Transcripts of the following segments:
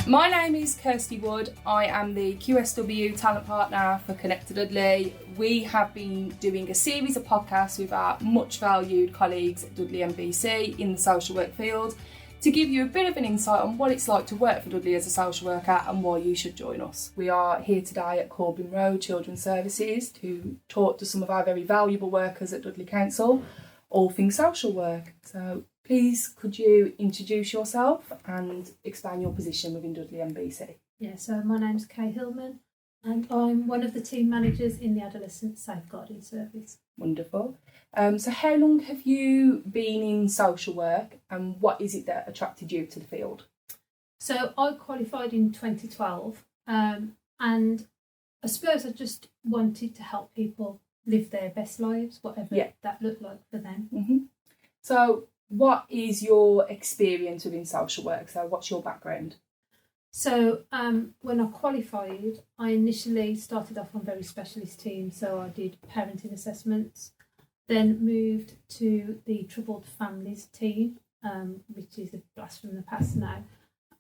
My name is Kirsty Wood. I am the QSW talent partner for Connect to Dudley. We have been doing a series of podcasts with our much valued colleagues at Dudley MBC in the social work field to give you a bit of an insight on what it's like to work for Dudley as a social worker and why you should join us. We are here today at Corbin Road Children's Services to talk to some of our very valuable workers at Dudley Council, all things social work. So please could you introduce yourself and explain your position within Dudley MBC? Yeah, so my name's Hillman and I'm one of the team managers in the Adolescent Safeguarding Service. Wonderful. So how long have you been in social work and what is it that attracted you to the field? So I qualified in 2012 and I suppose I just wanted to help people live their best lives, whatever that looked like for them. Mm-hmm. So what is your experience within social work? So what's your background? So when I qualified, I initially started off on very specialist teams. So I did parenting assessments, then moved to the troubled families team, which is a blast from the past now,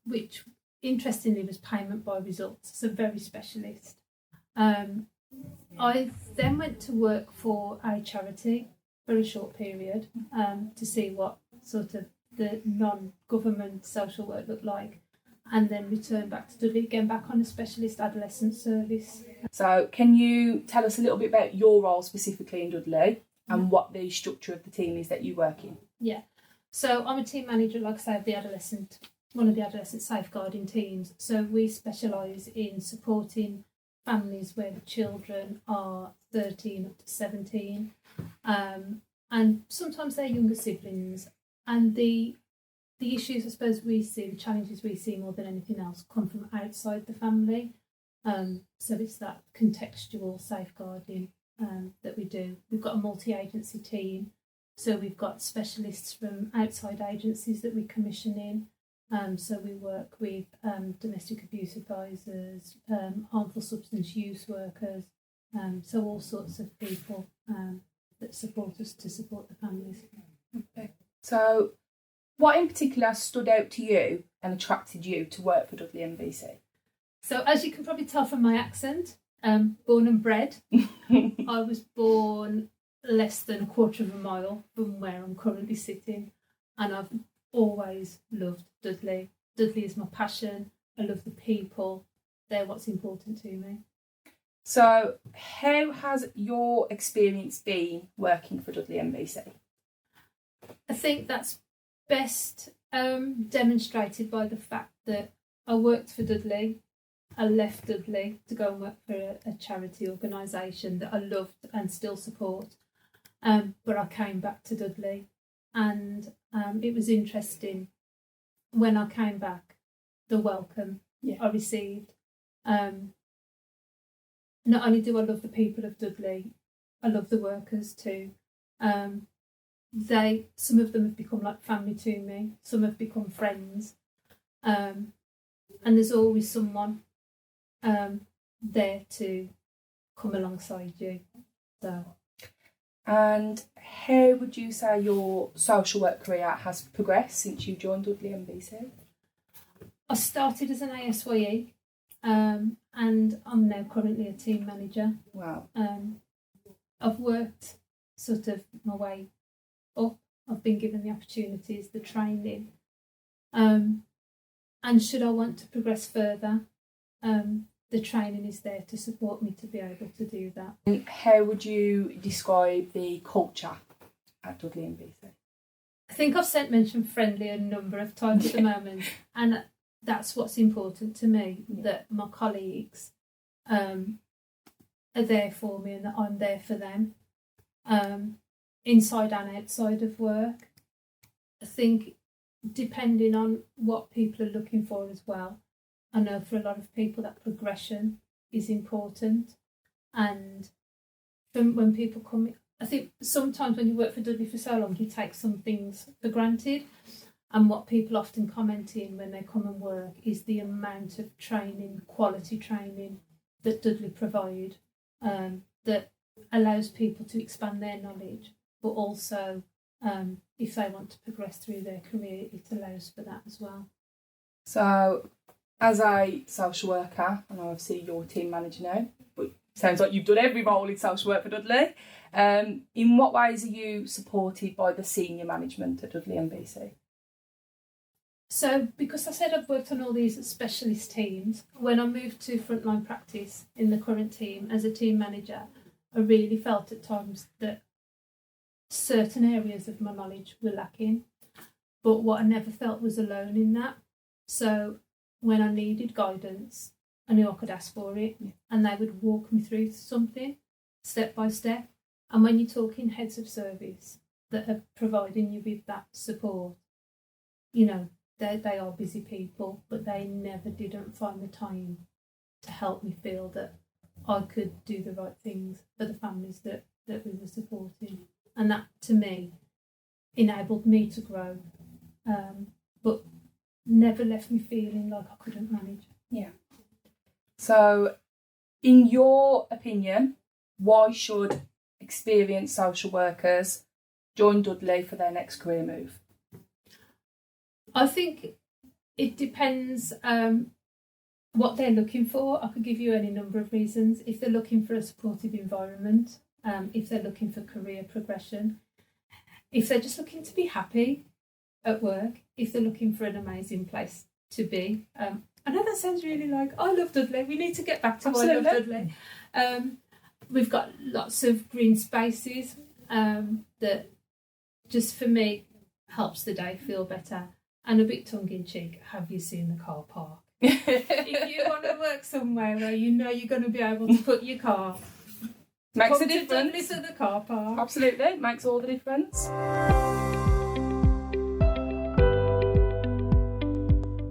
which interestingly was payment by results, so very specialist. I then went to work for a charity for a short period to see what sort of the non-government social work looked like, and then returned back to Dudley, again back on a specialist adolescent service. So can you tell us a little bit about your role specifically in Dudley and what the structure of the team is that you work in? Yeah, so I'm a team manager, like I say, of one of the adolescent safeguarding teams. So we specialise in supporting families where the children are 13 up to 17, and sometimes they're younger siblings, and the issues I suppose we see, the challenges we see more than anything else, come from outside the family. So it's that contextual safeguarding that we do. We've got a multi-agency team, so we've got specialists from outside agencies that we commission in. So we work with domestic abuse advisors, harmful substance use workers, so all sorts of people that support us to support the families. Okay. So what in particular stood out to you and attracted you to work for Dudley MBC? So as you can probably tell from my accent, born and bred. I was born less than a quarter of a mile from where I'm currently sitting, and I've always loved Dudley. Dudley is my passion. I love the people. They're what's important to me. So how has your experience been working for Dudley MBC? I think that's best demonstrated by the fact that I worked for Dudley. I left Dudley to go and work for a charity organisation that I loved and still support. But I came back to Dudley, and it was interesting when I came back, the welcome I received. Not only do I love the people of Dudley, I love the workers too. Some of them have become like family to me, some have become friends, and there's always someone there to come alongside you. So. And how would you say your social work career has progressed since you joined Dudley MBC? I started as an ASYE, and I'm now currently a team manager. Wow. I've worked sort of my way up. I've been given the opportunities, the training, and should I want to progress further, the training is there to support me to be able to do that. And how would you describe the culture at Dudley MBC? I think I've mentioned friendly a number of times at the moment, and that's what's important to me, that my colleagues are there for me and that I'm there for them, inside and outside of work. I think depending on what people are looking for as well, I know for a lot of people that progression is important, and when people come, I think sometimes when you work for Dudley for so long, you take some things for granted, and what people often comment in when they come and work is the amount of training, quality training that Dudley provide, that allows people to expand their knowledge, but also if they want to progress through their career, it allows for that as well. So As a social worker, and obviously you're team manager now, but sounds like you've done every role in social work for Dudley. In what ways are you supported by the senior management at Dudley and BC? So, because I said I've worked on all these specialist teams, when I moved to frontline practice in the current team as a team manager, I really felt at times that certain areas of my knowledge were lacking. But what I never felt was alone in that. So when I needed guidance, I knew I could ask for it, and they would walk me through something step by step. And when you're talking heads of service that are providing you with that support, you know, they are busy people, but they never didn't find the time to help me feel that I could do the right things for the families that we were supporting. And that, to me, enabled me to grow, but never left me feeling like I couldn't manage. Yeah. So, in your opinion, why should experienced social workers join Dudley for their next career move? I think it depends what they're looking for. I could give you any number of reasons. If they're looking for a supportive environment, if they're looking for career progression, if they're just looking to be happy at work, if they're looking for an amazing place to be. I know that sounds really like, I love Dudley. We need to get back to I love Dudley. We've got lots of green spaces that just for me helps the day feel better. And a bit tongue-in-cheek, have you seen the car park? If you want to work somewhere where you know you're going to be able to put your car, makes come a difference. To Dudley to the car park. Absolutely, makes all the difference.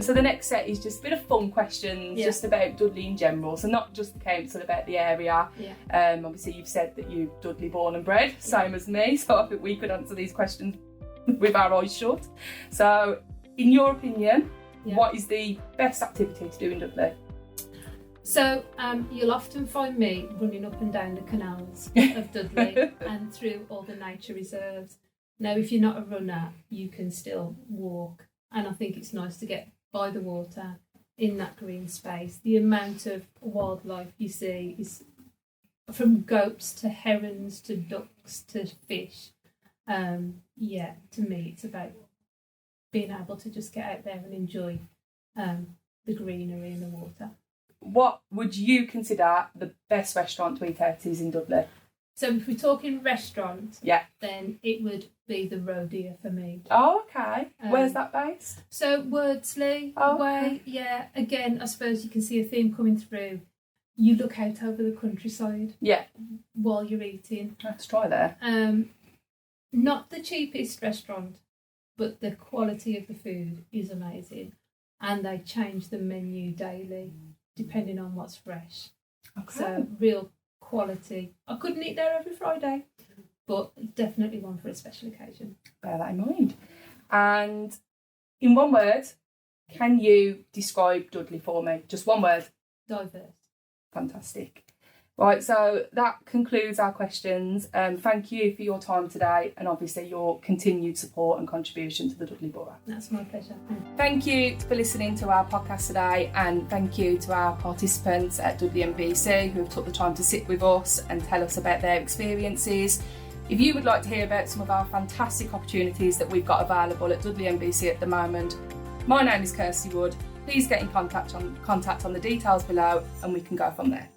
So the next set is just a bit of fun questions, just about Dudley in general. So not just the council, about the area. Yeah. Obviously, you've said that you're Dudley born and bred, same as me. So I think we could answer these questions with our eyes shut. So, in your opinion, what is the best activity to do in Dudley? So you'll often find me running up and down the canals of Dudley and through all the nature reserves. Now, if you're not a runner, you can still walk. And I think it's nice to get by the water in that green space. The amount of wildlife you see is from goats to herons to ducks to fish. To me, it's about being able to just get out there and enjoy the greenery and the water. What would you consider the best restaurant to eat at is in Dudley? So if we're talking restaurant, then it would be the Roe Deer for me. Oh, okay. Where's that based? So Wordsley way, Again, I suppose you can see a theme coming through. You look out over the countryside while you're eating. Let's try there. Not the cheapest restaurant, but the quality of the food is amazing. And they change the menu daily, depending on what's fresh. Okay. So real quality. I couldn't eat there every Friday, but definitely one for a special occasion. Bear that in mind. And in one word, can you describe Dudley for me? Just one word. Diverse. Fantastic. Right, so that concludes our questions. Thank you for your time today and obviously your continued support and contribution to the Dudley Borough. That's my pleasure. Thank you for listening to our podcast today, and thank you to our participants at Dudley and BC who have took the time to sit with us and tell us about their experiences. If you would like to hear about some of our fantastic opportunities that we've got available at Dudley and BC at the moment, my name is Kirsty Wood. Please get in contact on the details below and we can go from there.